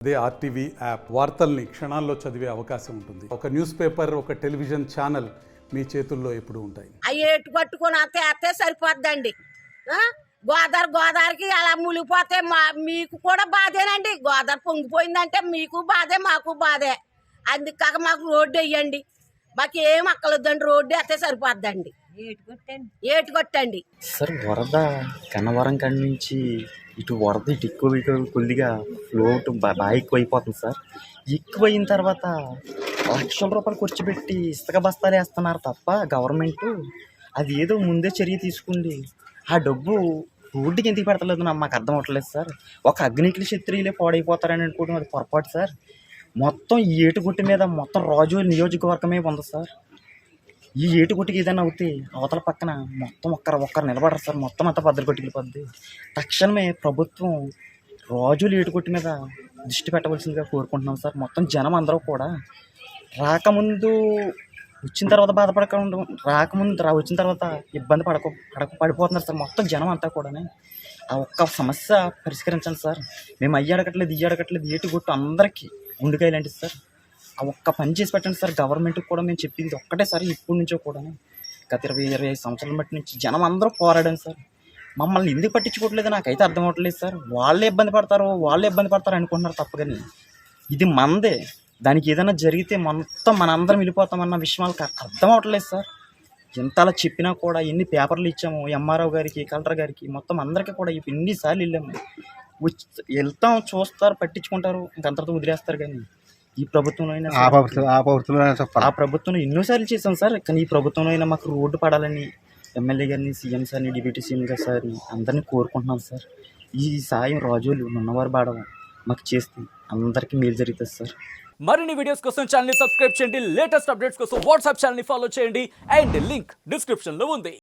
అదే RTV app వార్తల్ని క్షణాల్లో చదివే అవకాశం ఉంటుంది. ఒక న్యూస్ పేపర్, ఒక టెలివిజన్ ఛానల్ మీ చేతుల్లో ఎప్పుడు ఉంటాయి. అవి ఎటు పట్టుకొని అత్తే సరిపోద్దండి. గోదావరికి అలా మునిగిపోతే మీకు కూడా బాధేనండి. గోదావరి పొంగిపోయిందంటే మీకు బాధే, మాకు బాధే. అందుకాక మాకు రోడ్డు వేయండి. మాకు ఏం అక్కలొద్దండి, రోడ్డు అయితే సరిపోద్దండి. ఏటు కొట్టండి సార్. వరద కన్నవరం కాడి నుంచి ఇటు వరద ఇటు ఎక్కువ కొద్దిగా ఫ్లోట్ బాగా ఎక్కువ అయిపోతుంది సార్. ఎక్కువ అయిన తర్వాత లక్షల రూపాయలు ఖర్చు పెట్టి ఇసుక బస్తాలు వేస్తున్నారు తప్ప గవర్నమెంట్ అది ఏదో ముందే చర్య తీసుకుంది. ఆ డబ్బు రోడ్డుకి ఎందుకు పెడతలేదు మాకు అర్థం అవ్వట్లేదు సార్. ఒక అగ్నికుల క్షత్రియులే పాడైపోతారని అనుకోవడం అది పొరపాటు సార్. మొత్తం ఈ ఏటుగుట్టి మీద మొత్తం రాజు నియోజకవర్గమే ఉంది సార్. ఈ ఏటుగుట్టికి ఏదైనా అవుతే అవతల పక్కన మొత్తం ఒక్కరు నిలబడరు సార్. మొత్తం అంతా భద్రకొట్టుకెళ్ళిపోద్ది. తక్షణమే ప్రభుత్వం రాజులు ఏటుగుట్టి మీద దృష్టి పెట్టవలసిందిగా కోరుకుంటున్నాం సార్. మొత్తం జనం అందరూ కూడా రాకముందు వచ్చిన తర్వాత బాధపడకుండా వచ్చిన తర్వాత ఇబ్బంది పడిపోతున్నారు సార్. మొత్తం జనం అంతా కూడా ఆ ఒక్క సమస్య పరిష్కరించండి సార్. మేము అడగట్లేదు, ఏటుగుట్టు అందరికీ గుండెకాయ లాంటిది సార్. ఆ ఒక్క పని చేసి పెట్టండి సార్. గవర్నమెంట్కి కూడా మేము చెప్పింది ఒక్కటే సార్. ఇప్పటి నుంచో కూడా గత 20-25 సంవత్సరాల బట్టి నుంచి జనం అందరూ పోరాడాను సార్. మమ్మల్ని ఎందుకు పట్టించుకోవట్లేదు నాకైతే అర్థం అవ్వట్లేదు సార్. వాళ్ళే ఇబ్బంది పడతారు అనుకుంటున్నారు తప్ప. కానీ ఇది మనదే. దానికి ఏదైనా జరిగితే మొత్తం మనందరం వెళ్ళిపోతామన్న విషయం వాళ్ళకి అర్థం అవ్వట్లేదు సార్. ఎంతలా చెప్పినా కూడా ఎన్ని పేపర్లు ఇచ్చాము ఎంఆర్ఓ గారికి, కలెక్టర్ గారికి, మొత్తం అందరికీ కూడా ఎన్నిసార్లు వెళ్ళాము. వెళ్తాం, చూస్తారు, పట్టించుకుంటారు, ఇంకంతతో వదిలేస్తారు. కానీ ఈ ప్రభుత్వంలో అయినా ఆ ప్రభుత్వంలో ఎన్నోసార్లు చేశాం సార్. కానీ ఈ ప్రభుత్వంలో అయినా మాకు రోడ్డు పడాలని ఎమ్మెల్యే గారిని, సీఎం సార్ని, డిప్యూటీ సీఎం గారు సార్ని అందరినీ కోరుకుంటున్నాం సార్. ఈ సాయం రాజులు నున్నవారు బాడవ మాకు చేస్తే అందరికీ మేలు జరుగుతుంది సార్. మరిన్ని వీడియోస్ కోసం ఛానల్ ని సబ్స్క్రైబ్ చేయండి. లేటెస్ట్ అప్డేట్స్ కోసం వాట్సాప్ ఛానల్ ని ఫాలో చేయండి. అండ్ లింక్ డిస్క్రిప్షన్ లో ఉంది.